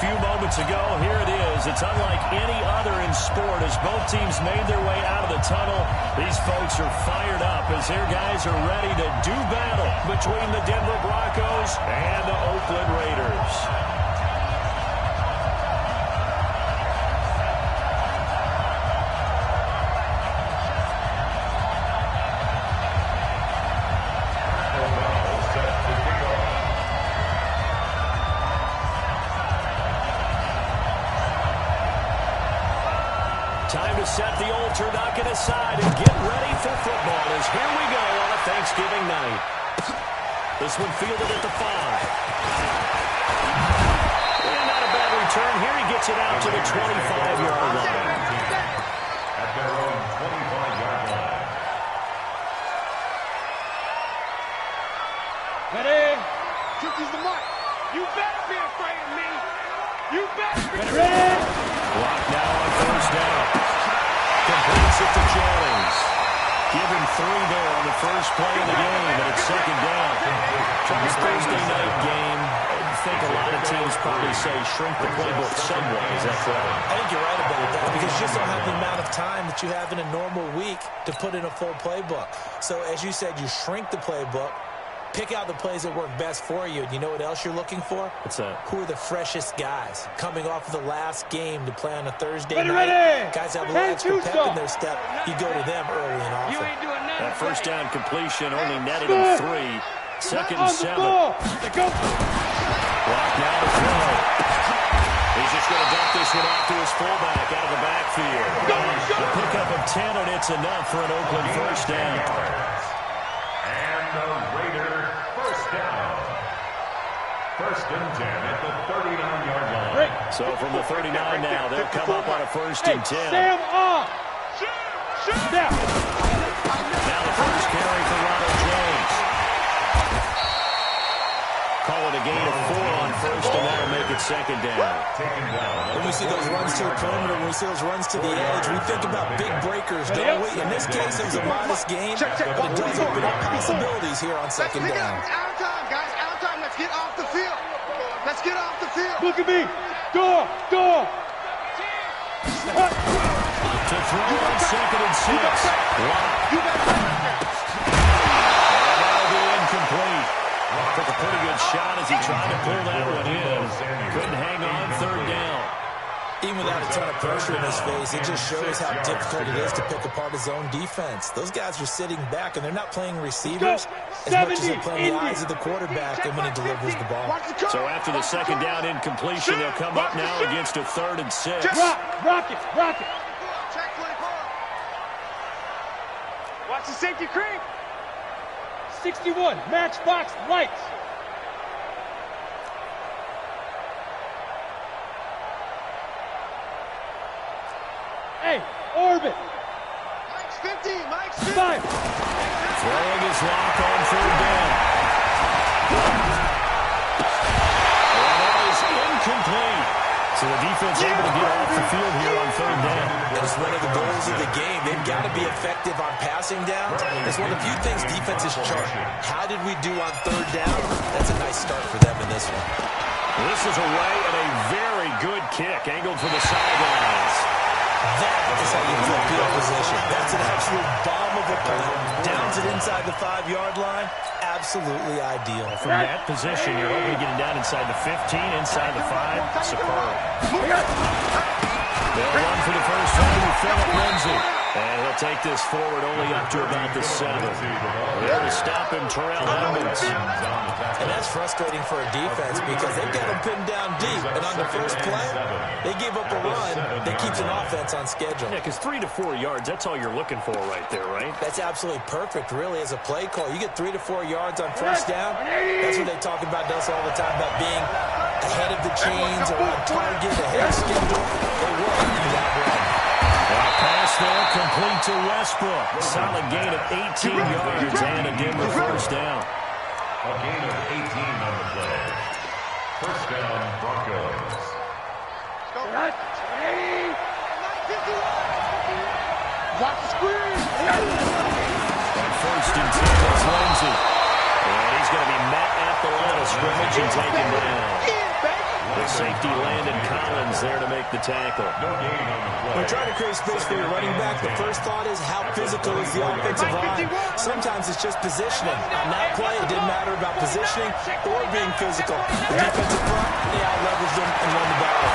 few moments ago. Here it is. It's unlike any other in sport as both teams made their way out of the tunnel. These folks are fired up as their guys are ready to do battle between the Denver Broncos and the Oakland Raiders. Time to set the old turducken aside and get ready for football as here we go on a Thanksgiving night. This one fielded at the 5. And not a bad return. Here he gets it out to the 25-yard line. At their own 25-yard line. Ready? Cookie's the mark. You better be afraid of me. You better be ready. Block now on first down. Completes it to Jennings. Give him 3 there on the first play of the game, and it's second down. This Thursday night game, I think a lot of teams probably say shrink the playbook somewhat. Is that correct? I think you're right about that because you just don't have the amount of time that you have in a normal week to put in a full playbook. So as you said, you shrink the playbook. Pick out the plays that work best for you. And you know what else you're looking for? What's that? Who are the freshest guys coming off of the last game to play on a Thursday night? Ready. Guys have a little extra pep in their step. You go to them early and often. You ain't doing nothing. That first down completion only netted him 3. Second and 7. Block now to throw. He's just going to dump this one off to his fullback out of the backfield. The pickup of 10, and it's enough for an Oakland first down. And the Raider first down. First and 10 at the 39-yard line. So from the 39 now, they'll come up on a first and 10. Sam off. Shoot. Down. Now the first carry for Ronald Jones. Call it a gain of 4 on first, and that'll make it second down. When we see those runs to the perimeter, when we see those runs to the edge, we think about big breakers, don't we? In this case, it was a modest gain, but it does open up possibilities here on second down. Out of time, guys. Out of time. Let's get off the field. Let's get off the field. Look at me. Door. To throw on second and 6. Wow. You better. And that'll be incomplete. Took a pretty good shot as he tried to pull that one in. Couldn't hang on third down. Even without a ton of pressure in his face, it just shows how difficult it is to pick apart his own defense. Those guys are sitting back, and they're not playing receivers as much as they're playing the eyes of the quarterback and when he delivers the ball. So after the second down incompletion, they'll come up now against a 3rd and 6. Rock it. Check 24. Watch the safety creep. 61. Matchbox lights. Hey, orbit. Mike's 50. Mike's 50. Fire. Throwing his lock on third down. And that is incomplete. So the defense able to get off the field here on third down. It's one of the goals of the game. They've got to be effective on passing downs. It's one of the few things defenses chart. How did we do on third down? That's a nice start for them in this one. This is away and a very good kick angled for the sidelines. That is how you flip field position. That's an absolute bomb of a play. Downs it inside the 5-yard line. Absolutely ideal. From that position, you're hoping to get it down inside the 15, inside the 5. Superb. They'll run for the first time with Philip Lindsay. And he'll take this forward only up to about the 7. There to stop him, Terrell Edmonds. And that's frustrating for a defense because they've got him pinned down deep. And on the first play, they gave up a run that keeps an offense on schedule. Yeah, because 3 to 4 yards, that's all you're looking for right there, right? That's absolutely perfect, really, as a play call. You get 3 to 4 yards on first down. That's what they talk about us all the time, about being ahead of the chains or on target, ahead of schedule. They work for that run. Pass there, complete to Westbrook. Solid gain of 18 yards and a Denver first down. A gain of 18 on the play. First down, Broncos. Right. Hey. Watch the screen. On first and 10, it's Lindsay. And he's going to be met at the line of scrimmage and taken down. The safety Landon Collins there to make the tackle. When trying to create space for your running back, the first thought is how physical is the offensive line. Sometimes it's just positioning. On that play, it didn't matter about positioning or being physical. The defensive front, they out-leveraged them and won the battle.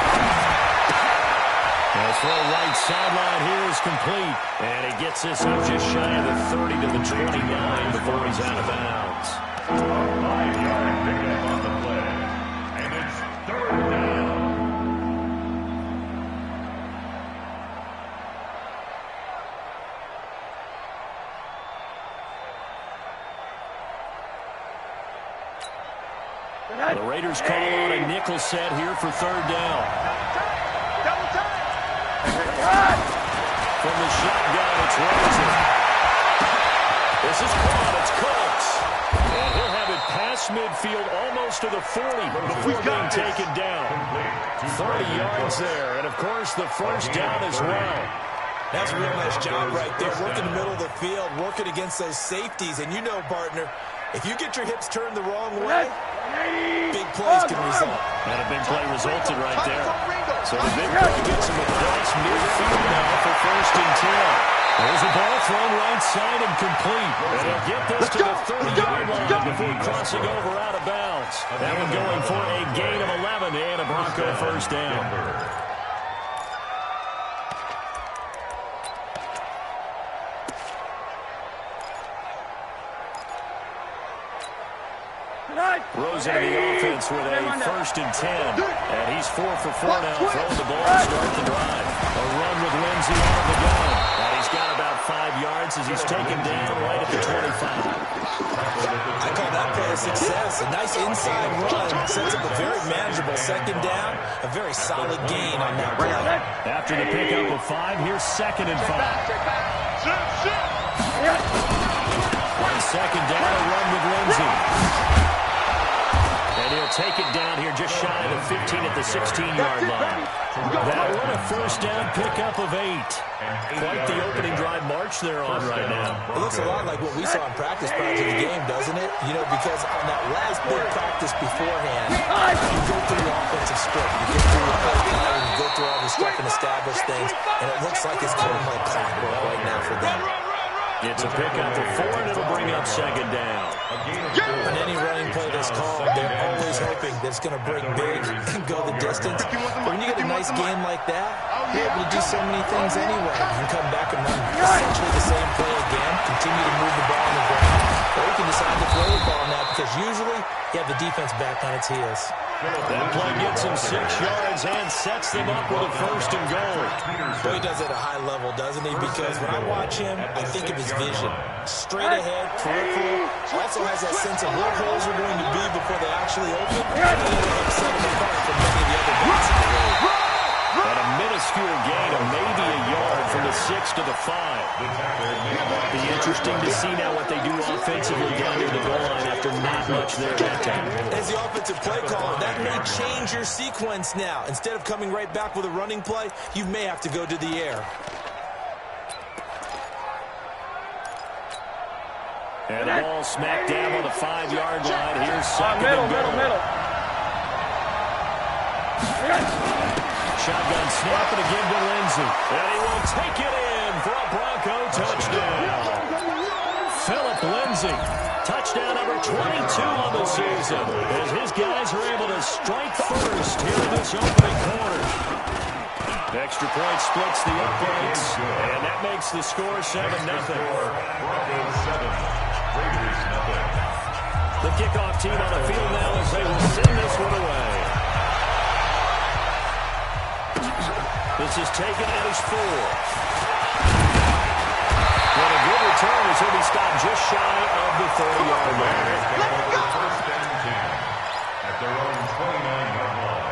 His throw right sideline here is complete. And he gets this up just shy of the 30 to the 29 before he's out of bounds. 5-yard pickup on the play. And it's 3rd down. The Raiders call on a nickel set here for 3rd down. Double time. From the shotgun, it's Rosen. This is caught. It's Cooks. And he'll have it past midfield almost to the 40 before being taken down. 30 yards there. And, of course, the first down as well. That's a real nice job right there. Working the middle of the field, working against those safeties. And you know, partner, if you get your hips turned the wrong way, big plays can result. And a big play resulted right there. So the big play gets him across midfield now for 1st and 10. There's a ball thrown right side and complete. And he'll get this to the 30-yard line before crossing over out of bounds. That one going for a gain of 11 and a Bronco first down. Rosen in the offense with a 1st and 10. And he's 4 for 4 now, throwing the ball to start the drive. A run with Lindsey out of the gun. And he's got about 5 yards as he's taken down right at the 25. I call that play a success. A nice inside run. Sets up a very manageable 2nd down. A very solid gain on that play. After the pickup of 5, here's 2nd and 5. On 2nd down, a run with Lindsey. And he'll take it down here just shy of the 15 at the 16-yard line. That one a first down pickup of 8. Quite the opening drive march they're on right now. It looks a lot like what we saw in practice prior to the game, doesn't it? You know, because on that last big practice beforehand, you go through the offensive script, you get through the play calling, you go through all the stuff and establish things, and it looks like it's coming like clockwork right now for them. It's a pickup of 4, and it'll bring up 2nd down. On any running play that's called, they're always hoping that it's going to break big and go the distance. But when you get a nice game like that, you're able to do so many things anyway. You can come back and run essentially the same play again, continue to move the ball on the ground, or you can decide to throw the ball now because usually you have the defense back on its heels. That play gets him 6 yards and sets them up with a 1st and goal. Boy, he does it at a high level, doesn't he? Because when I watch him, I think of his vision. Straight ahead, peripheral. Also has that sense of where holes are going to be before they actually open. And it'll set him apart from many of the other backs in the league. And a minuscule gain of maybe a yard from the 6 to the 5. Be interesting to see now what they do offensively down near the goal line after not much there that time. As the offensive play caller, that may change your sequence now. Instead of coming right back with a running play, you may have to go to the air. And the ball smacked down on the 5-yard line. Here's 2nd and goal. Middle. Shotgun snap and again to Lindsey. And he will take it in for a Bronco touchdown. Philip Lindsey, touchdown number 22 on the season, as his guys are able to strike first here in this opening quarter. Extra point splits the uprights, and that makes the score 7-0. The kickoff team on the field now as they will send this one away. This is taken as 4. What a good return as he'll be stopped just shy of the 30-yard line. First and 10 at their own 29-yard line.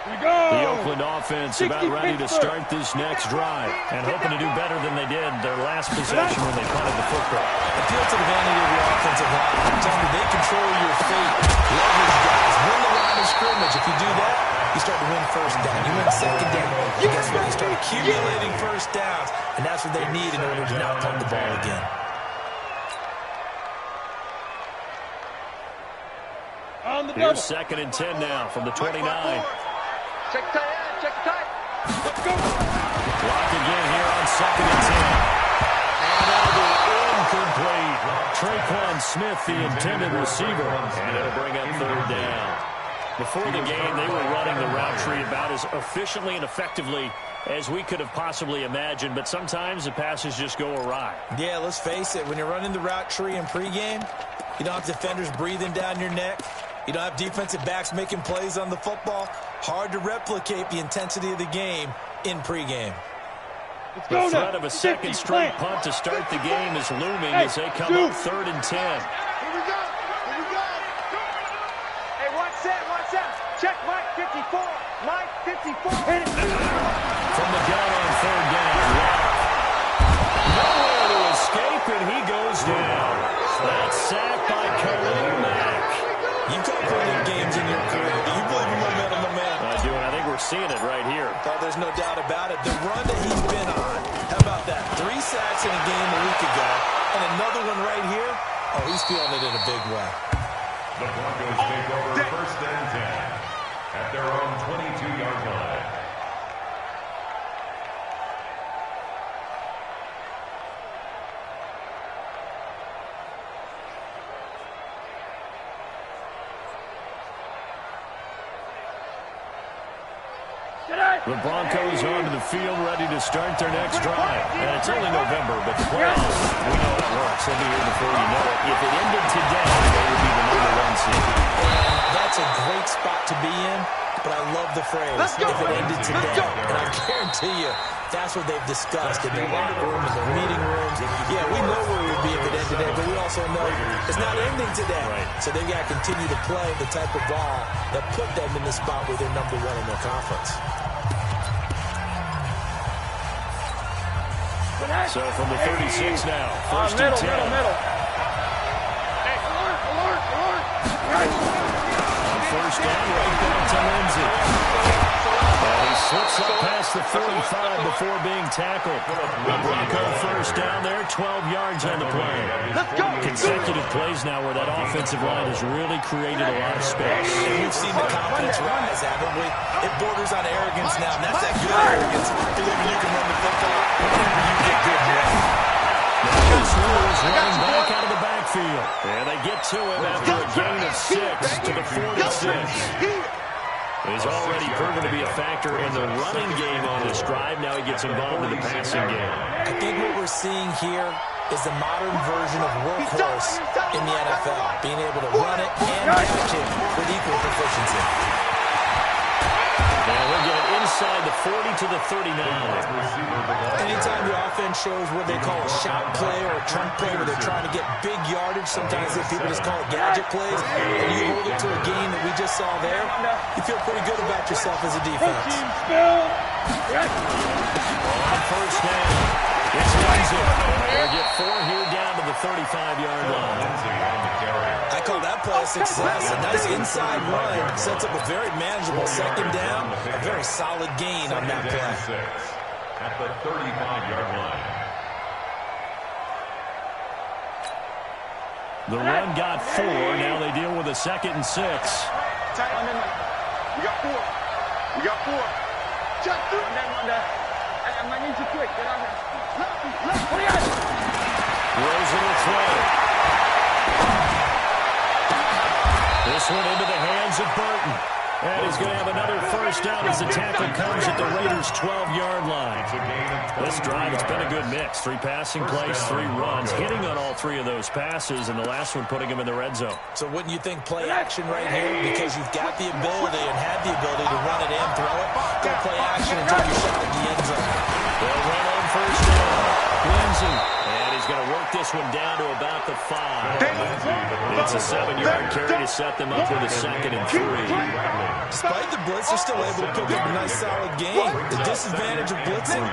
The Oakland offense about ready to start this next drive and hoping to do better than they did their last possession when they punted the football. Appeal to the vanity of your offensive line. Tell me they control your fate. Leverage guys. Win the line of scrimmage. If you do that, you start to win first down. You win 2nd down. And guess what? You start accumulating first downs. And that's what they need in order to not punt the ball again. On the Here's 2nd and 10 now from the 29. Check the tight end. Check the tight. Let's go. Blocked again here on 2nd and 10. And that'll be incomplete. Traquan Smith, the intended receiver. And it'll bring up 3rd down. Before the game, they were running the route tree about as efficiently and effectively as we could have possibly imagined, but sometimes the passes just go awry. Yeah, let's face it. When you're running the route tree in pregame, you don't have defenders breathing down your neck. You don't have defensive backs making plays on the football. Hard to replicate the intensity of the game in pregame. Let's The go threat now. of a second straight punt to start the game is looming as they come up 3rd and 10. Here we go. Here we go. Hey, watch that. Watch that. Check Mike 54. Mike 54. Hit it. From the gun on 3rd down. Nowhere to escape, and he goes down. That's sacked by Khalil Mack. You've got plenty of games in your career. Do you believe in momentum, my man? I do, and I think we're seeing it right here. Oh, there's no doubt about it. The run that he's been on, how about that? 3 sacks in a game a week ago, and another one right here. Oh, he's feeling it in a big way. The Broncos take over 1st and 10 at their own 22-yard line. The Broncos onto the field ready to start their next drive. And it's only November, but the playoffs, we know how it works. They'll be here before you know it. If it ended today, they would be the #1 seed. That's a great spot to be in, but I love the phrase, if it ended today. And I guarantee you, that's what they've discussed in their locker room, in their meeting rooms. Yeah, we know where we would be if it ended today, but we also know it's not ending today. Right. So they've got to continue to play the type of ball that put them in the spot where they're #1 in their conference. So from the 36 now, 1st and 10. Hey, alert. On 1st down, right back to Lindsey. And he slips up past the 45 before being tackled. The Bronco 1st down there, 12 yards on the play. Let's go. Consecutive plays now where that offensive line has really created a lot of space. And we've seen the confidence rise, haven't we? It borders on arrogance now, and that's that good arrogance. Believing you can run the football whenever you get good running. Marcus Lewis running back out of the backfield. And they get to him after a gain of 6 to the 46. He's already proven to be a factor in the running game on this drive. Now he gets involved in the passing game. I think what we're seeing here is the modern version of workhorse in the NFL, being able to run it and catch it with equal proficiency. And we'll get it inside the 40 to the 39. Anytime the offense shows what they call a shot play or a trunk play where they're trying to get big yardage, sometimes people just call it gadget plays, and you hold it to a gain that we just saw there, you feel pretty good about yourself as a defense. On 1st down, it's Lindsey. They'll get 4 here down to the 35-yard line. I call that play a success. A nice inside run sets up a very manageable 2nd down. A very solid gain on that play. At the 35-yard line. The run got 4. Now they deal with a 2nd and 6. We got 4. We got 4. Check through. I need you quick. Get out here. Rosen will throw. This one into the hands of Burton. And he's going to have another 1st down as the tackle comes at the Raiders' 12-yard line. This drive, it's been a good mix. 3 passing plays, 3 runs, hitting on all 3 of those passes, and the last one putting him in the red zone. So wouldn't you think play action right here? Because you've got the ability and had the ability to run it and throw it. Go play action and take your shot at the end zone. They'll run on 1st down. Lindsey. And he's going to work this one down to about the 5. It's a 7-yard carry to set them up with a 2nd and 3. Despite the blitz, they're still able to pick up a nice solid gain. The disadvantage of blitzing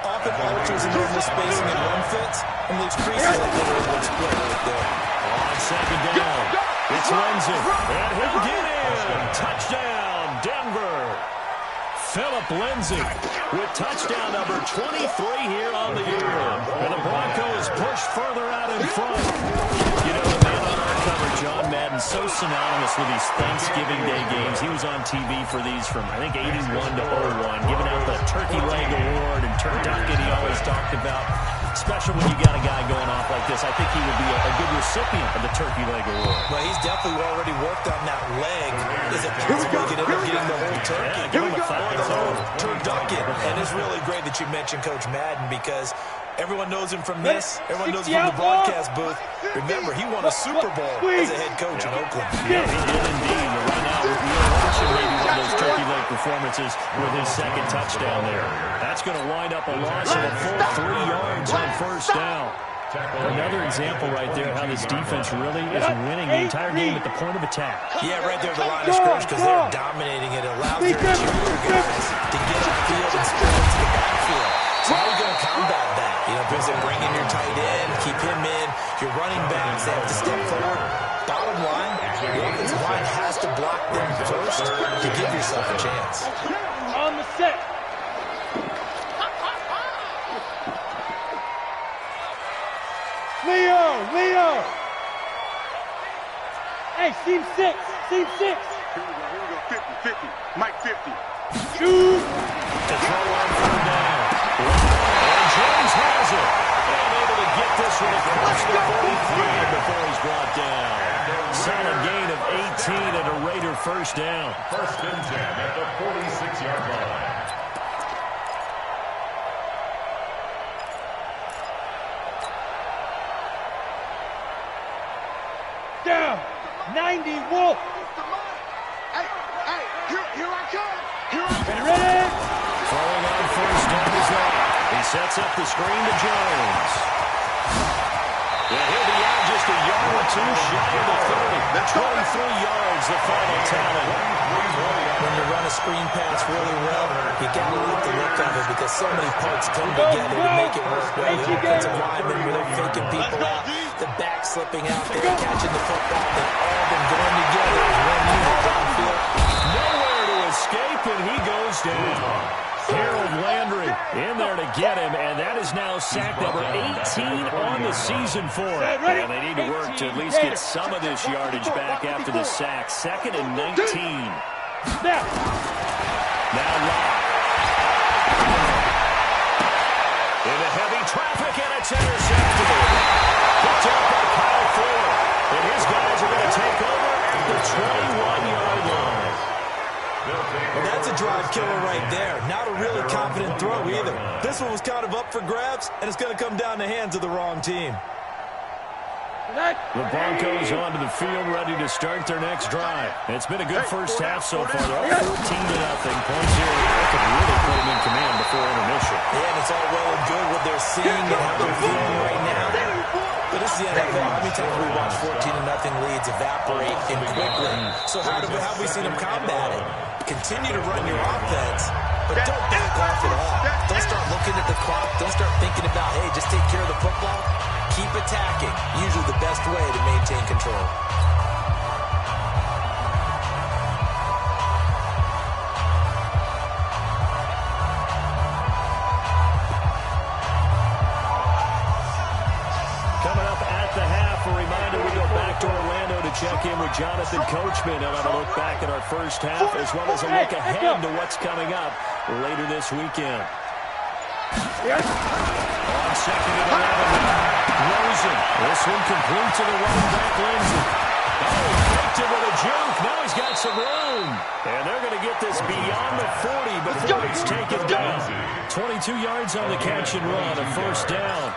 often alters in normal spacing and run fits, and leaves creases like they were able to split right there. On 2nd down, it's Lindsey. And he'll get in. Touchdown, Denver. Philip Lindsey with touchdown number 23 here on the year. And the Broncos push further out in front. You know, the man on our cover, John Madden, so synonymous with these Thanksgiving Day games. He was on TV for these from, I think, 81 to 01, giving out the Turkey Leg Award and turducken he always talked about. Special when you got a guy going off like this. I think he would be a good recipient of the Turkey Leg Award. Well, he's definitely already worked on that leg. Is it possible he could end up getting the whole turkey? Yeah, give him a Or the whole turducken. And it's really great that you mentioned Coach Madden because everyone knows him from this. Everyone knows him from the broadcast booth. Remember, he won a Super Bowl as a head coach in Oakland. Yeah, he did indeed. Right now, we're watching maybe one of those turkey leg performances with his second touchdown there. That's going to wind up a loss of a full 3 yards on first down. Another example right there how this defense really is winning the entire game at the point of attack. Yeah, right there at the line of scrimmage because they're dominating it. It allows their interior guys to get on the field and spread into the backfield. So how are you going to combat that? You know, because they bring in your tight end, keep him in. Your running backs, they have to step forward. Bottom line, the offensive line has to block them first to give yourself a chance. On the set. Leo! Hey, seam 6. Here we go. 50. Mike 50. Shoot! To throw on third down. And James has it. And able to get this one across the 43 before he's brought down. Solid gain of 18 and a Raider first down. First and 10 at the 46-yard line. Down. 90 Wolf. Hey, here I come. Ready? Throwing on first down is that. He sets up the screen to Jones. And he'll be out just a yard or two shy of the 30. 23 yards, the final tally. When you run a screen pass really well, you got to like the look of it because so many parts come together to make it work well. The offensive linemen, where they're faking people out, the back slipping out there, catching the football, they've all been going together as one unit downfield. Nowhere to escape, and he goes down. Harold Landry in there to get him, and that is now sack number 18 on the season for him. And they need to work to at least get some of this yardage back after the sack. 2nd and 19. Now Locke. Into heavy traffic, and it's intercepted. Picked up by Kyle Ford. And his guys are going to take over at the 21-yard line. Well, that's a drive killer right there. Not a really confident throw either. This one was kind of up for grabs, and it's going to come down the hands of the wrong team. The Broncos onto the field, ready to start their next drive. It's been a good first half so far. They're up 14-0. Points here. They could really put them in command before intermission. Yeah, and it's all well and good what they're seeing and how they're feeling right now. But this is the NFL. How many times have we watched 14-0 leads evaporate and quickly? So how have we seen them combat it? Continue to run your offense, but don't back off at all. Don't start looking at the clock. Don't start thinking about, hey, just take care of the football. Keep attacking. Usually the best way to maintain control. Coming up at the half, a reminder we go back to Orlando to check in with Jonathan Coachman and have a look back at our first half as well as a look ahead to what's coming up later this weekend. On 2nd and 11. Rosen. This one complete to the running back, Lindsey. Oh, faked it with a juke. Now he's got some room. And they're going to get this beyond the 40 before it's taken down. 22 yards on the catch and run, a first down.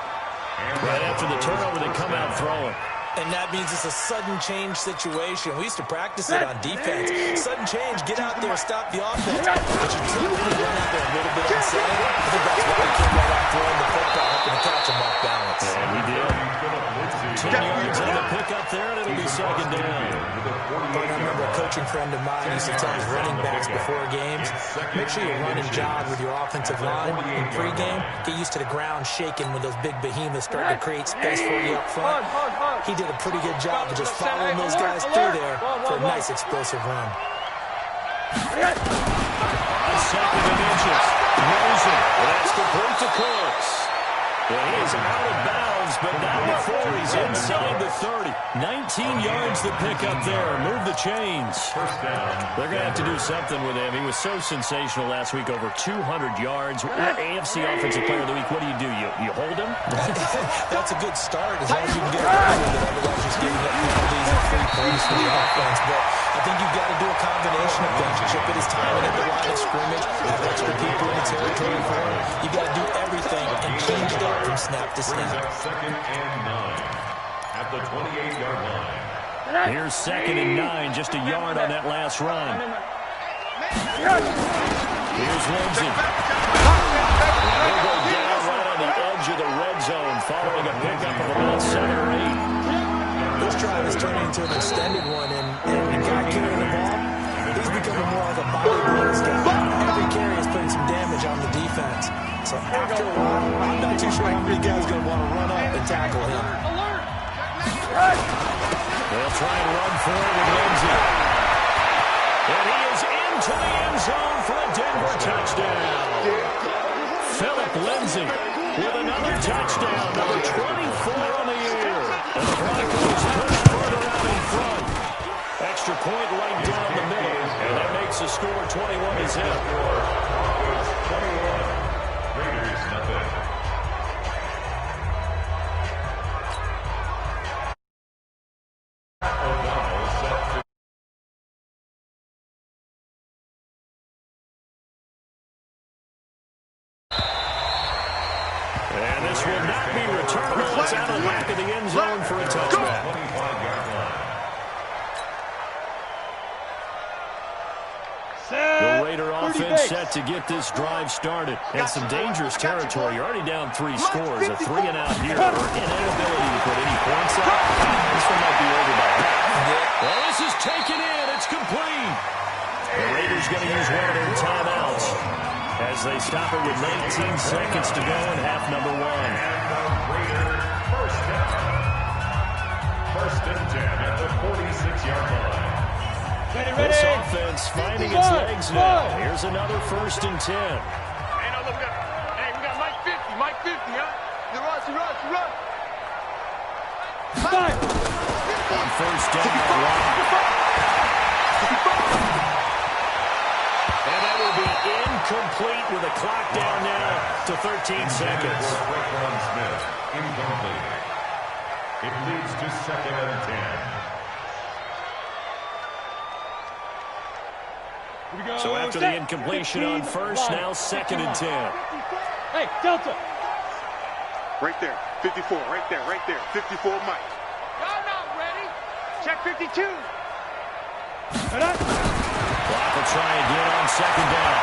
Right after the turnover, they come out throwing. And that means it's a sudden change situation. We used to practice it on defense. Sudden change, get out there, stop the offense. But you typically run out there a little bit unsettled. I think that's why he came right out throwing the football, hoping to catch him off balance. And he did. 10 yards on the pickup there, and it'll be 2nd down. I remember a coaching friend of mine used to tell his running backs before games, make sure you run and jog with your offensive line in pregame. Get used to the ground shaking when those big behemoths start to create space for you up front. He did a pretty good job of just following those guys through there for a nice explosive run. On 2nd and inches. Rosen. That's complete to Cooks. Well, he is out of bounds, but not before he's inside the 30. 19 yards to pick up there. Move the chains. They're going to have to do something with him. He was so sensational last week, over 200 yards. AFC Offensive Player of the Week, what do? You hold him? That's a good start as long as you can get away with it. Otherwise, just giving up penalties and free plays for the offense. But I think you've got to do a combination of things. Chip at his time at the line of scrimmage, have extra people in the territory for him. You've got to do everything and change it up from snap to snap. Second and 9 at the 28-yard line. Here's 2nd and 9, just a yard on that last run. Here's Lindsey. He'll go down right on the edge of the red zone following a pickup of about 7 or 8. This drive is turning into an extended one, and the guy carrying the ball, he's becoming more like a body blows guy. Every carry is putting some damage on the defense. So after a while, I'm not too sure how many guys are going to want to run up and tackle him. They'll try and run forward with Lindsey. And he is into the end zone for a Denver touchdown. Philip Lindsey with another touchdown, number 24 on the year. And the Broncos push further out in front. Extra point right down the middle, and that makes the score 21-0. Raiders nothing. O'Donnell set to And this will not be returnable. It's out of the back of the end zone for a touchback. 25-yard line. The Raider offense set to get this drive started. And some dangerous territory. You're already down 3 scores. A 3-and-out here. Or an inability to put any points up. This one might be over by half. Well, this is taken in. It's complete. The Raiders going to use one of their timeouts as they stop it with 19 seconds to go in half number 1. And the Raiders first down. 1st and 10 at the 46-yard line. This offense finding its legs now. Here's another 1st and 10. Hey, no, look up. Hey, we got Mike 50. Mike 50, huh? You run. On 1st down. And that will be incomplete with a clock down now to 13 seconds. Smith, incomplete. It leads to 2nd and 10. So after the incompletion on 1st, now 2nd and 10. Hey, Delta. Right there. 54. Right there. 54, Mike. Y'all not ready. Check 52. Clock will try again on 2nd down.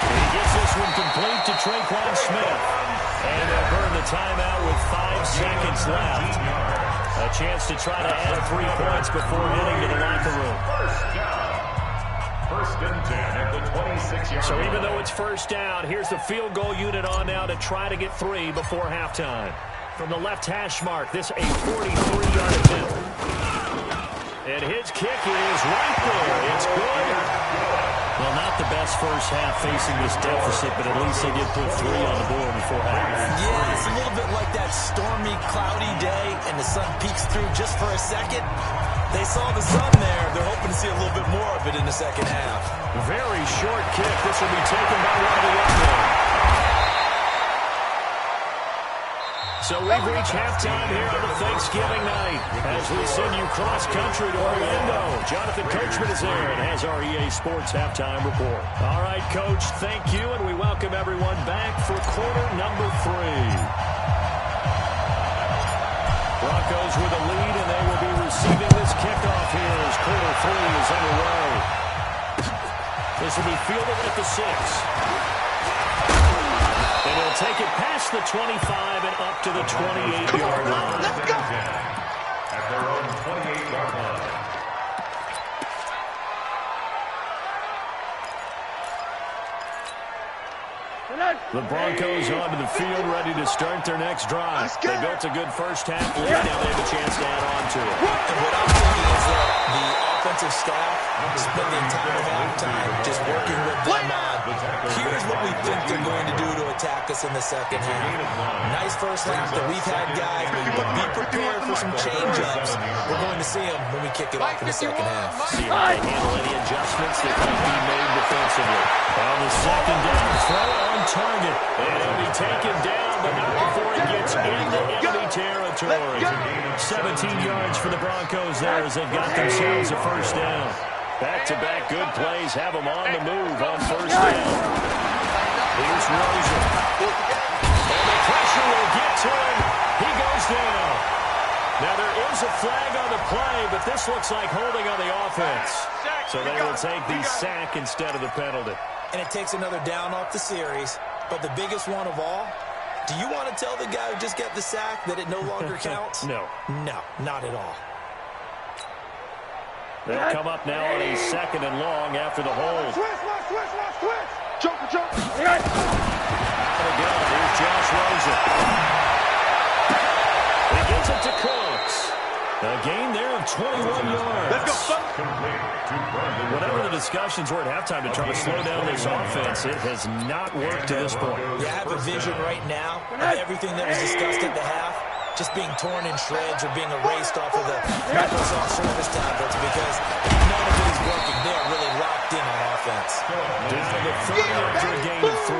And he gets this one complete to Traquan Smith. And they'll burn the timeout with 5 seconds left. A chance to try to add 3 points before heading to the locker room. 1st and 10 at the 26-yard line. So even though it's 1st down, here's the field goal unit on now to try to get 3 before halftime. From the left hash mark, this a 43-yard attempt. And his kick is right there. It's good. Well, not the best first half facing this deficit, but at least they did put 3 on the board before half. Yeah, it's a little bit like that stormy, cloudy day, and the sun peeks through just for a second. They saw the sun there. They're hoping to see a little bit more of it in the second half. Very short kick. This will be taken by one of the young men. So we've reached halftime here on the Thanksgiving night as we send you cross-country to Orlando. Jonathan Coachman is there and has our EA Sports halftime report. All right, Coach, thank you, and we welcome everyone back for quarter number 3. Broncos with a lead, and they will be receiving this kickoff here as quarter 3 is underway. This will be fielded at the 6. And he'll take it past the 25 and up to the 28-yard line. Let's go! At their own 28-yard line. The Broncos onto the field, ready to start their next drive. They built a good first half lead. Now they have a chance to add on to it. And what I'm thinking is that the offensive staff spending time of halftime just working with them on Here's what we think they're going to do to attack us in the second half. Nice first half that we've had, guys, but be prepared for some change-ups. We're going to see them when we kick it off in the second half. See how they handle any adjustments that might be made defensively. On the second down, throw on target. And he'll be taken down, but not before he gets into enemy territory. 17 yards for the Broncos there as they've got themselves a first down. Back-to-back good plays have them on the move on first down. Here's Rosen. And the pressure will get to him. He goes down. Now, there is a flag on the play, but this looks like holding on the offense. So they will take the sack instead of the penalty. And it takes another down off the series. But the biggest one of all, do you want to tell the guy who just got the sack that it no longer counts? No. No, not at all. They'll come up now on a second and long after the hold. Switch. Joker. Out again. Here's Josh Rosen. He gets it to Cooks. A gain there of 21 yards. Let's go, Whatever the discussions were at halftime to try to slow down this offense, it has not worked to this point. You have a vision right now of everything that was discussed at the half just being torn in shreds or being erased off of the Microsoft service tablets because none of it is working. They're really locked in on offense. Down to the 30 after a gain of 3.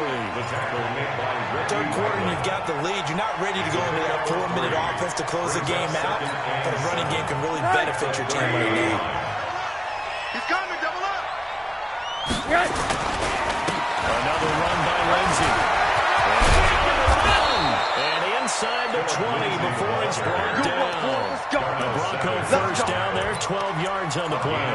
Third quarter and you've got the lead. You're not ready to go into that 4-minute offense to close the game out, but a running game can really benefit your team right now. He's coming, double up. Another run by Lindsey. And inside the 20 before it's brought down. The Bronco first down there, 12 yards on the play.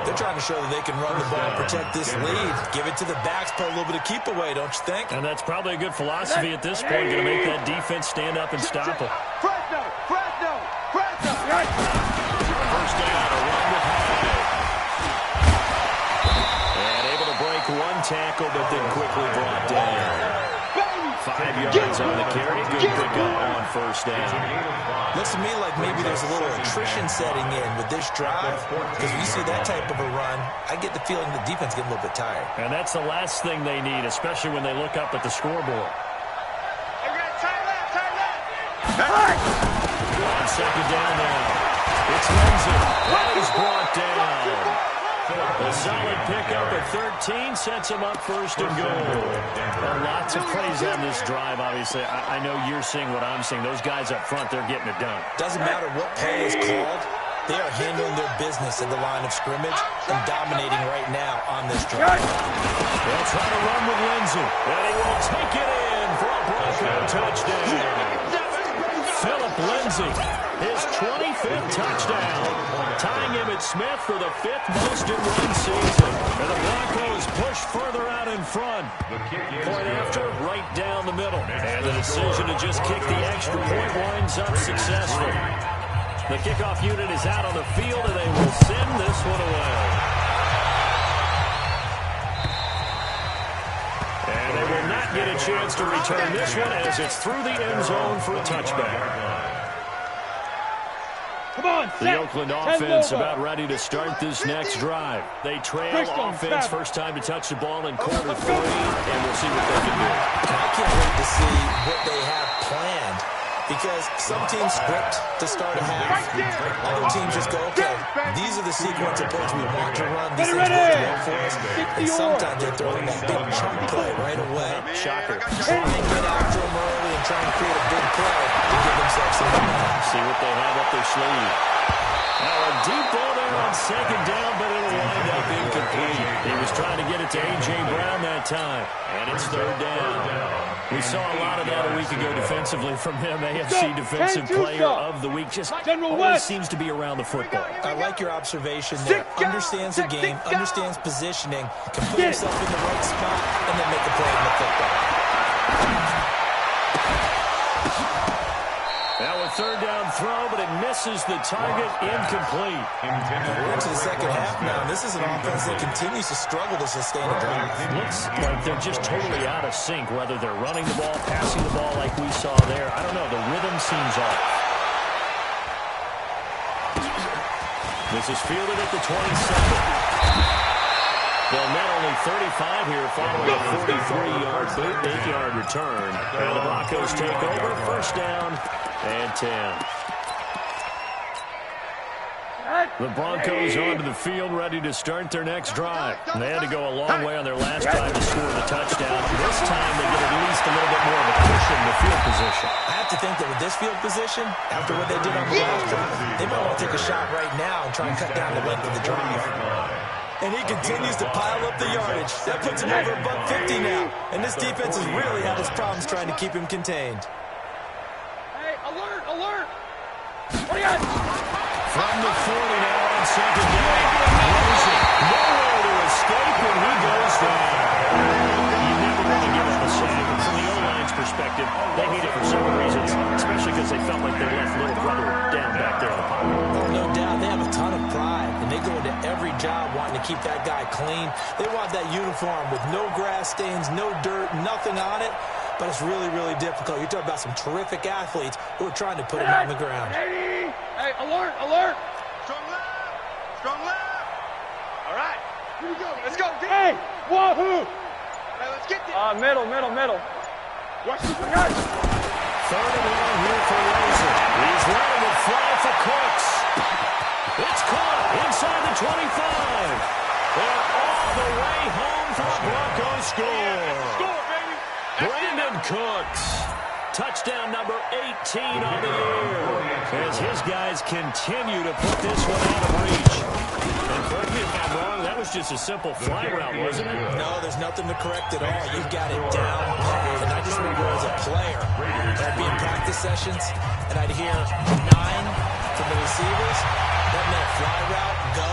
They're trying to show that they can run the ball and protect this lead. Give it to the backs, put a little bit of keep away, don't you think? And that's probably a good philosophy at this point, going to make that defense stand up and stop it. Fresno. First down, a run with Holiday. And able to break one tackle, but then quickly brought down. 5 yards on the carry. Good pickup on first down. Looks to me like maybe there's a little attrition setting in with this drive because when you see that type of a run, I get the feeling the defense getting a little bit tired. And that's the last thing they need, especially when they look up at the scoreboard. On second down now. It's Lindsey. That is brought down. A solid pickup at 13 sets him up first and goal. Lots of plays on this drive, obviously. I know you're seeing what I'm seeing. Those guys up front, they're getting it done. Doesn't matter what play is called. They are handling their business at the line of scrimmage and dominating right now on this drive. They'll try to run with Lindsey. And he will take it in for a Bronco touchdown. Philip Lindsey, his 25th touchdown, tying Emmitt Smith for the 5th most in one season. And the Broncos push further out in front. Point after, right down the middle. And the decision to just kick the extra point winds up successful. The kickoff unit is out on the field, and they will send this one away. And they will not get a chance to return this one as it's through the end zone for a touchback. Come on, The Oakland offense about ready to start this next drive. They trail offense, first time to touch the ball in quarter 3, and we'll see what they can do. I can't wait to see what they have planned because some teams script to start a half. Other teams just go, okay, these are the sequence of plays we want to run. These things work well for us. And sometimes they throw in that big chunk play right away. Shocker. Try and get after them early and try and create a big play to give themselves some momentum. See what they have up their sleeve. Now a deep ball there on second down, but it'll wind up incomplete. He was trying to get it to A.J. Brown that time, and it's third down. We saw a lot of that a week ago defensively from him. AFC Defensive Player of the Week. Just always seems to be around the football. I like your observation there. Understands the game, understands positioning, can put himself in the right spot, and then make a play in the football. Now a third down throw, but it misses the target, incomplete. We're into the second half now. This is an offense that continues to struggle to sustain a drive. Looks like they're just totally out of sync, whether they're running the ball, passing the ball like we saw there. I don't know. The rhythm seems off. This is fielded at the 27. They'll net only 35 here following a 43-yard boot, 8-yard return. And the Broncos take over, first down and 10. The Broncos onto the field, ready to start their next drive. And they had to go a long way on their last drive to score the touchdown. This time they get at least a little bit more of a cushion in the field position. I have to think that with this field position, after what they did on the last drive, they might want to take a shot right now and try and cut down the length of the drive. And he continues to pile up the yardage. That puts him over $150 now. And this defense has really had its problems trying to keep him contained. Hey, alert, alert! What do you got? From the 40 now on second down. Rosen, nowhere to escape when he goes down. You never want to give up a sack. From the O-line's perspective, they need it for several reasons, especially because they felt like they left little brother down back there in the pocket. Oh, no doubt. They have a ton of pride, and they go into every job wanting to keep that guy clean. They want that uniform with no grass stains, no dirt, nothing on it. But it's really, really difficult. You're talking about some terrific athletes who are trying to put him on the ground. Hey, alert, alert! Strong left! Strong left! All right, here we go. Let's go. Hey, wahoo! Hey, let's get this. Middle. Watch this one, guys. Third and long here for Rosen. He's letting it fly for Cooks. It's caught inside the 25. And all the way home for a Broncos score. Score, baby. Brandon Cooks, touchdown number 18 on the year, as his guys continue to put this one out of reach. And correct me if I'm wrong, that was just a simple fly route, wasn't it? No, there's nothing to correct at all. You've got it down pat. And I just remember as a player, I'd be in practice sessions, and I'd hear 9 from the receivers. That meant fly route, go.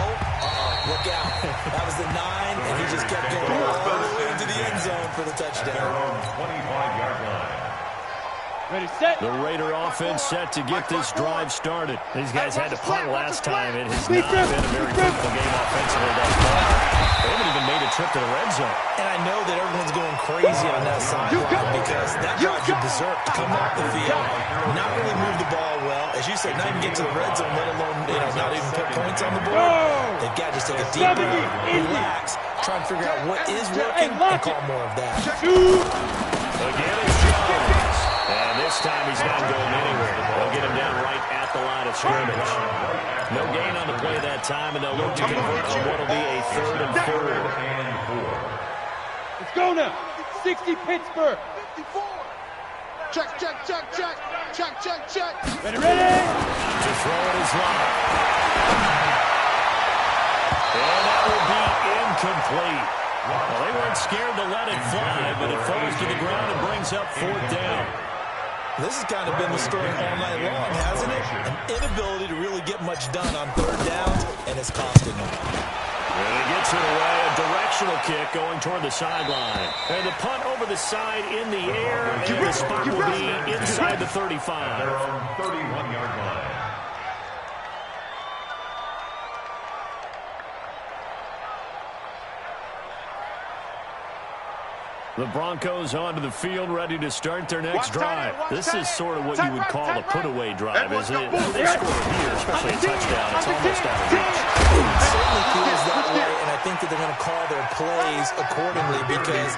Look out. That was the 9, and he just kept going all the way into the end zone for the touchdown. 25-yard line. Ready, set. The Raider offense set to get this drive started. These guys had to punt last time. It has not been a very fruitful game offensively thus far. They haven't even made a trip to the red zone. And I know that everyone's going crazy on that sideline because that drive you deserve to come off the field, not really move the ball well. As you said, not even get to the red zone, let alone not even put points on the board. They've got to just take a deep breath, relax, try and figure out what is working, and call more of that. Again, it's Jones. And this time he's not going anywhere. They'll get him down right at the line of scrimmage. No gain on the play that time, and they'll look to convert on what will be a 3rd and 4. Let's go now. 60 Pittsburgh. 54. Check. Ready. To throw it is Lott. And that will be incomplete. Well, they weren't scared to let it fly, but it falls to the ground and brings up 4th down. This has kind of been the story all night long, hasn't it? An inability to really get much done on 3rd downs, and it's costing them. And he gets it away, a directional kick going toward the sideline. And the punt over the side in the air, and the spot will be inside the 35. 31-yard line. The Broncos onto the field, ready to start their next drive. This is sort of what you would call a put-away drive, isn't it? They score here, especially a touchdown. It's almost out of reach. It certainly feels that way, and I think that they're going to call their plays accordingly because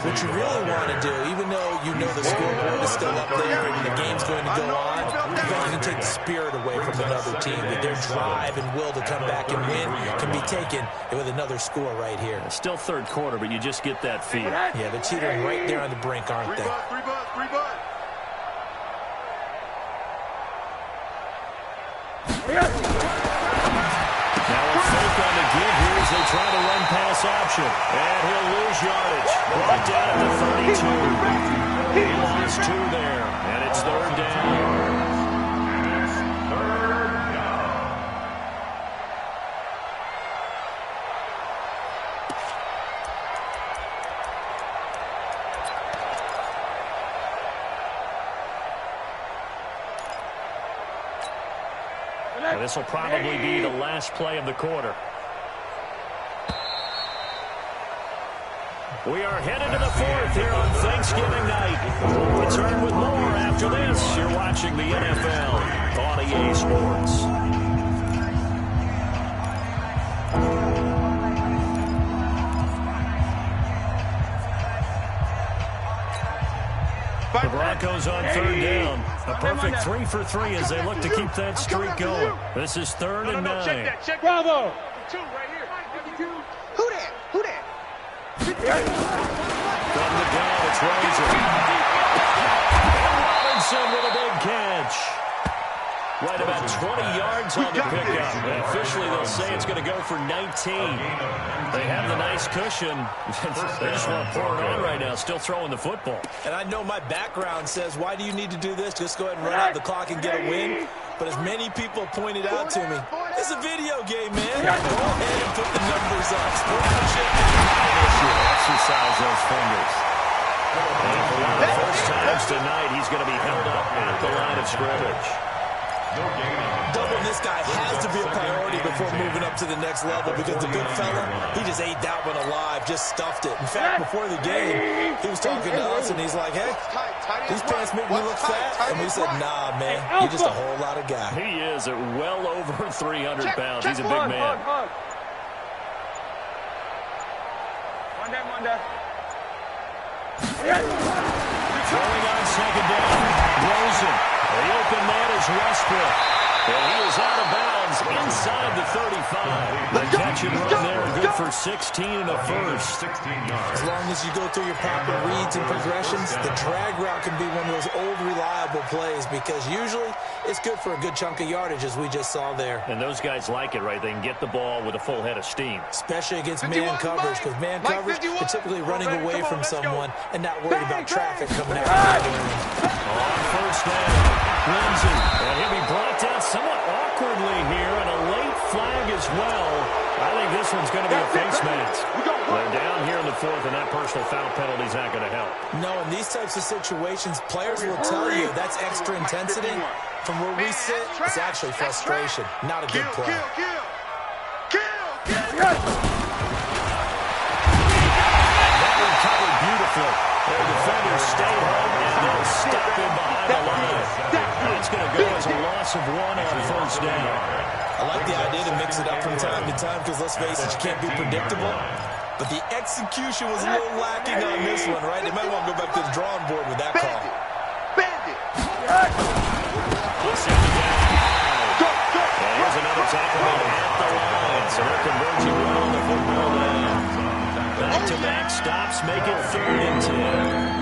what you really want to do, even though you know the scoreboard is still up there and the game's going to go on, you're going to take the spirit away from another team. That their drive and will to come back and win can be taken with another score right here. Still 3rd quarter, but you just get that feel. Yeah, they're teetering right there on the brink, aren't they? Free bud. Now a fake on the give here as they try to run pass option. And he'll lose yardage. Brought down at the 32. He lost 2 there. And it's 3rd down. This will probably be the last play of the quarter. We are headed to the 4th here on Thanksgiving night. We'll return with more after this. You're watching the NFL on EA Sports. A perfect 3 for 3 as they look to keep that streak going. This is 3rd and 9. Check that. Bravo. 2 right here. Who that? Who that? From the gun, it's Razor. Robinson with a big catch. Right about 20 yards on the pickup. And officially, they'll say it's going to go for 19. They have the nice cushion. They just want to pour it on right now, still throwing the football. And I know my background says, why do you need to do this? Just go ahead and run out the clock and get a win. But as many people pointed out to me, it's a video game, man. Go ahead and put the numbers up. Sportsmanship. Exercise those fingers. And for one of the first times tonight, he's going to be held up at the line of scrimmage. Doubling this guy has to be a priority before moving up to the next level because the big fella, he just ate that one alive, just stuffed it. In fact, before the game, he was talking to us, and he's like, hey, these pants make me look fat. And we said, nah, man, you're just a whole lot of guy. He is at well over 300 pounds. He's a big man. Monday. Throwing on second down, Rosen. The open man is Westbrook. And he is out of bounds inside the 35. The catch and run there, good for 16 and a first. As long as you go through your proper reads and progressions, the drag route can be one of those old reliable plays because usually it's good for a good chunk of yardage, as we just saw there. And those guys like it, right? They can get the ball with a full head of steam. Especially against man coverage, because man coverage, they're typically running away from someone and not worried about traffic coming out. On first down, Lindsey. And he'll be brought down somewhat awkwardly here, and a late flag as well. I think this one's going to be a face mask. They're down here in the 4th, and that personal foul penalty is not going to help. No, in these types of situations, players will tell you that's extra intensity. From where we sit, it's actually frustration, not a good play. That one covered beautifully. Their defenders stay home, and they'll stop him behind the line. That's going to go as a loss of 1 on first down. I like the idea to mix it up from time to time because, let's face it, you can't be predictable. But the execution was a little lacking on this one, right? They might want to go back to the drawing board with that call. And here's another tackle at the line. So they're converging well on the football now. Back-to-back stops make it 3rd and 10.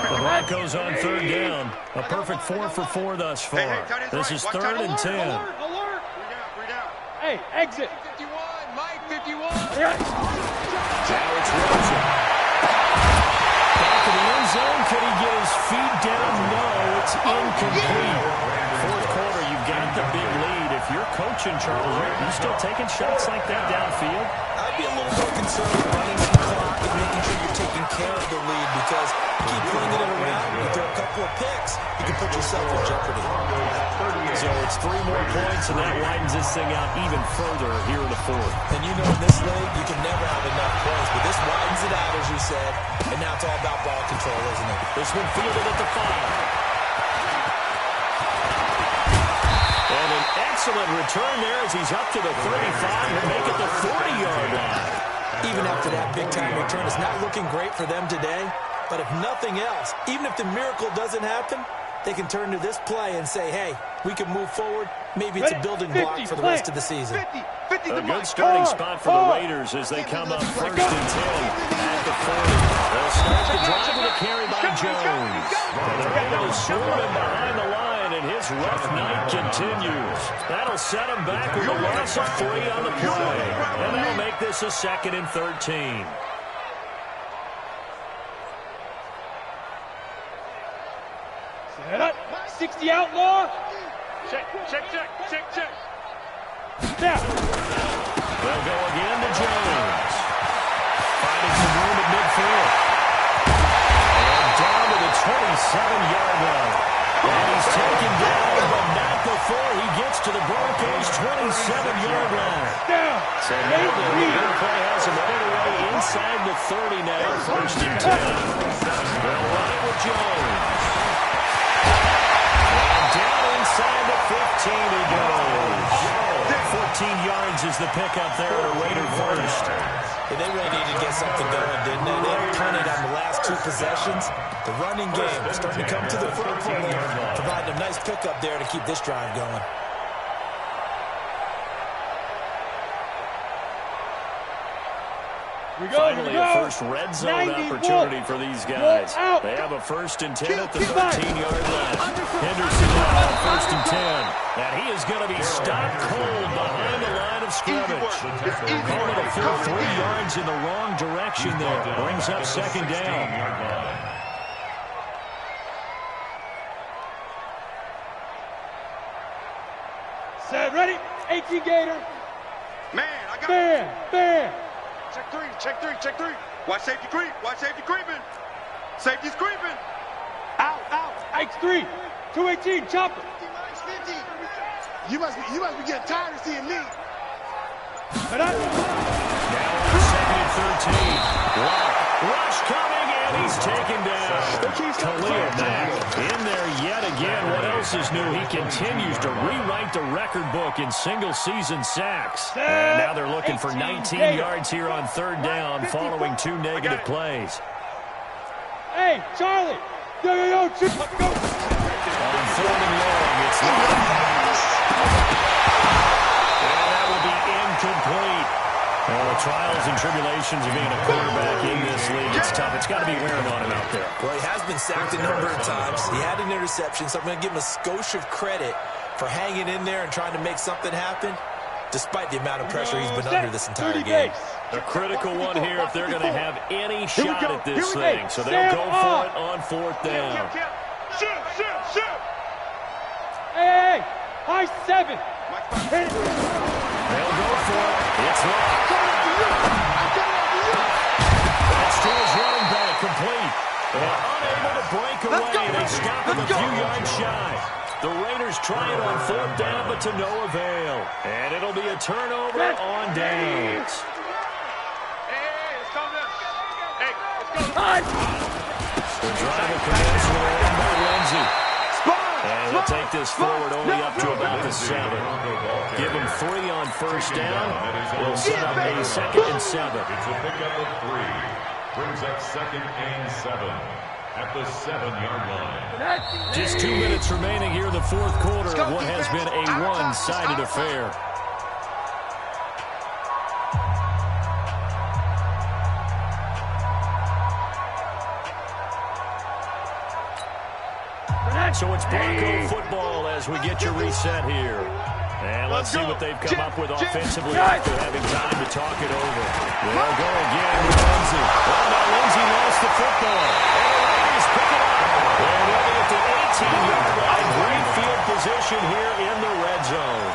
The Broncos on 3rd down. A perfect 4 for 4 thus far. This is 3rd and 10. Alert. Hey, exit. 51, Mike, 51. Now it's Rosen. Back in the end zone. Could he get his feet down? No, it's incomplete. 4th quarter, you've got the big lead. If you're coaching, Charles, you still taking shots like that downfield? I'd be a little more concerned with running some clock and making sure you're taking care of the lead because you keep flinging it around, you throw a couple of picks, you can put yourself in jeopardy. So it's 3 more points, and that widens this thing out even further here in the 4th. And you know in this league, you can never have enough points, but this widens it out, as you said, and now it's all about ball control, isn't it? This one fielded at the 5. And an excellent return there as he's up to the 35 and make it the 40-yard line. Even after that big-time return, it's not looking great for them today. But if nothing else, even if the miracle doesn't happen, they can turn to this play and say, hey, we can move forward. Maybe it's a building block for the rest of the season. A good starting spot for the Raiders as they come up 1st and 10 at the 40. They'll start the drive with a carry by Jones. They're able to swarm him behind the line, and his rough night continues. That'll set him back with a loss of 3 on the play. And that'll make this a 2nd and 13. Set up. 60 outlaw. Check. Now. They'll go again to Jones. Finding some room at midfield. And down to the 27-yard line. And he's taken down, but not before he gets to the Broncos' 27-yard line. So now the big play has him all the way inside the 30 now. 1st and 10. They'll run it with Jones. Down inside the 15 he goes. 14 yards is the pickup there at a Raider first. And they really needed to get something going, didn't they? They have punted on the last 2 possessions. The running game starting to come to the front for them, providing a nice pickup there to keep this drive going. Finally, a first red zone opportunity for these guys. They have a 1st and 10 at the 13-yard line. Henderson now on 1st and 10. And he is going to be stopped cold behind the line of scrimmage. Call it a full 3 yards in the wrong direction there. Brings up 2nd down. Set, ready? 18 Gator. Man, I got Bam. Check three. Watch safety creep. Watch safety creeping. Safety's creeping. Out. X3. 218, chopper. 50. You must be getting tired of seeing me. Now on 2nd and 13. Rush coming, and he's taken down. Khalil Mack in there yet again. What else is new? He continues to rewrite the record book in single-season sacks. And now they're looking for 19 yards here on 3rd down following 2 negative plays. Hey, Charlie. Yo, chip. Let's go. On 4th and long, it's long. And that will be incomplete. Well, the trials and tribulations of being a quarterback in this league, it's tough. It's got to be wearing on him out there. Well, he has been sacked a number of times. He had an interception, so I'm going to give him a skosh of credit for hanging in there and trying to make something happen, despite the amount of pressure he's been under this entire game. A critical one here if they're going to have any shot at this thing. So they'll go for it on 4th down. Shoot. Hey, high 7. They'll go for it. It's locked. That's Joe's running back complete. And unable to break away. They stop him a few yards shy. The Raiders try it on 4th down, but to no avail. And it'll be a turnover on downs. The drive will commence with a run by Lindsey. And he'll take this forward only up to about the 7. Give him 3 on 1st down. We'll set up a 2nd and 7. It's a pickup of 3. Brings up 2nd and 7 at the 7-yard line. Just 2 minutes remaining here in the 4th quarter of what has been a one-sided affair. So it's Bronco football as we get you reset here. And let's see what they've come up with offensively after having time to talk it over. They'll go again with Lindsey. Well, now Lindsey lost the football. And the Raiders pick it up. And they'll be at the 18-yard line. Great field position here in the red zone.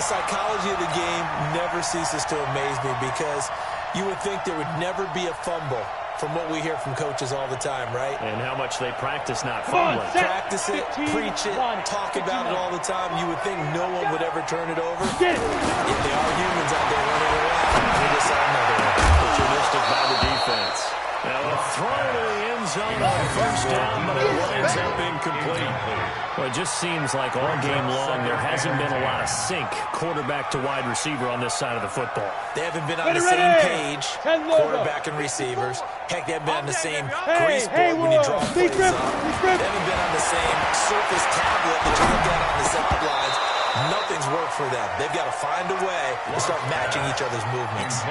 The psychology of the game never ceases to amaze me because you would think there would never be a fumble from what we hear from coaches all the time, right? And how much they practice not fumbling. Practice it, preach it, talk about it all the time. You would think no one would ever turn it over. Yet they are humans out there running around. We just saw another one. Opportunistic by the defense. Now a throw to the end zone on 1st down, but it winds up incomplete. Well, it just seems like all game long there hasn't been a lot of sync quarterback to wide receiver on this side of the football. They haven't been on the same page, quarterback and receivers. Heck, they haven't been on the same grease board when you draw plays up. They haven't been on the same surface tablet that you look at on the sidelines. Nothing's worked for them. They've got to find a way to start matching each other's movements.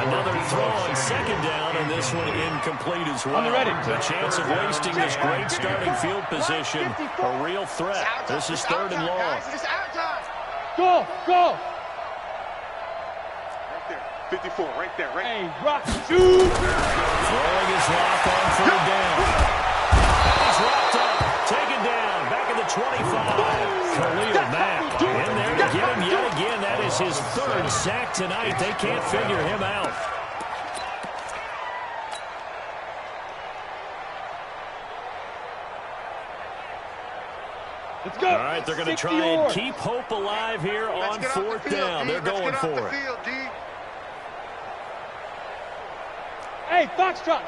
Another throw on 2nd down, and this one incomplete as well. The chance of wasting this great starting field position, a real threat. This is 3rd and long. Go! Right there. 54, right there. Hey, rock, shoot! Throwing his lock on 3rd down. And he's locked up. Taken down. Back at the 25. Khalil Mack in there to get him yet again. That is his 3rd sack tonight. They can't figure him out. Let's go. All right, they're going to try and keep hope alive here on 4th down. They're going for it. Hey, Foxtrot.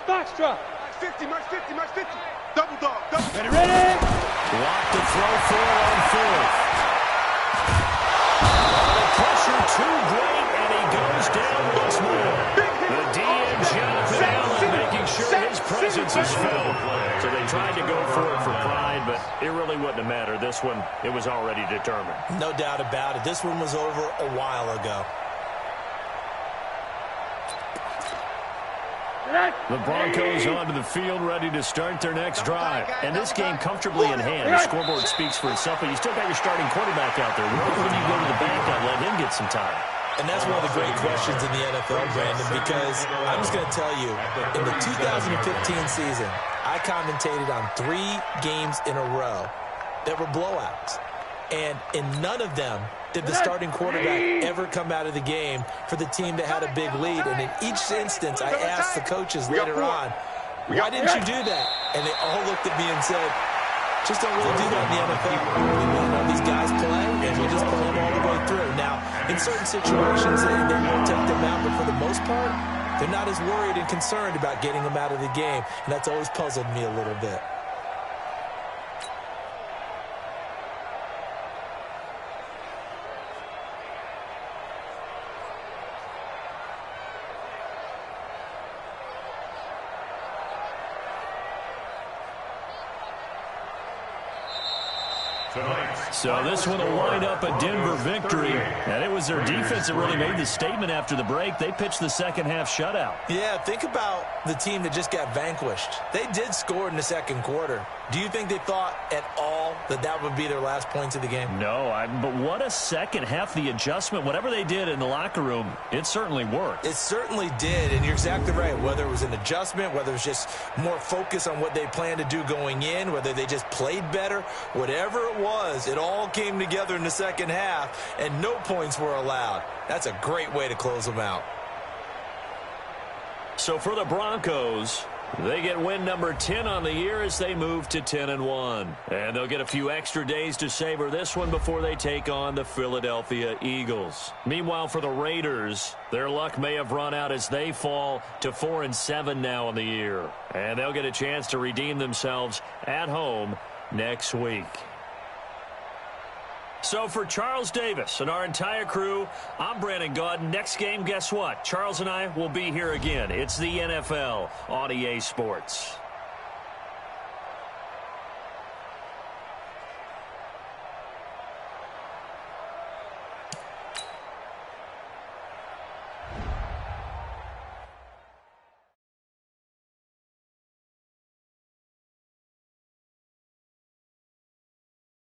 50, march 50. Double dog. Ready? Block to throw for it on 4th. The pressure too great, and he goes down once more. The is filled. So they tried to go for it for pride, but it really wouldn't have mattered. This one, it was already determined. No doubt about it. This one was over a while ago. The Broncos onto the field, ready to start their next drive. And this game comfortably in hand. The scoreboard speaks for itself, but you still got your starting quarterback out there. Where do you go to the backup, let him get some time? And that's one of the great questions in the NFL, Brandon, because I'm just going to tell you, in the 2015 season, I commentated on 3 games in a row that were blowouts. And in none of them did the starting quarterback ever come out of the game for the team that had a big lead. And in each instance, I asked the coaches later on, why didn't you do that? And they all looked at me and said, just don't really do that in the NFL. We want to know these guys play, and we just play them all the way through. Now, in certain situations, they will take them out, but for the most part, they're not as worried and concerned about getting them out of the game. And that's always puzzled me a little bit. So this one will wind up a Denver victory. And it was their defense that really made the statement after the break. They pitched the second half shutout. Yeah, think about the team that just got vanquished. They did score in the second quarter. Do you think they thought at all that that would be their last points of the game? No, but what a second half. The adjustment, whatever they did in the locker room, it certainly worked. It certainly did, and you're exactly right. Whether it was an adjustment, whether it was just more focus on what they planned to do going in, whether they just played better, whatever it was, it all came together in the second half, and no points were allowed. That's a great way to close them out. So for the Broncos, they get win number 10 on the year as they move to 10-1. And they'll get a few extra days to savor this one before they take on the Philadelphia Eagles. Meanwhile, for the Raiders, their luck may have run out as they fall to 4-7 now on the year. And they'll get a chance to redeem themselves at home next week. So for Charles Davis and our entire crew, I'm Brandon Gaudin. Next game, guess what? Charles and I will be here again. It's the NFL on EA Sports.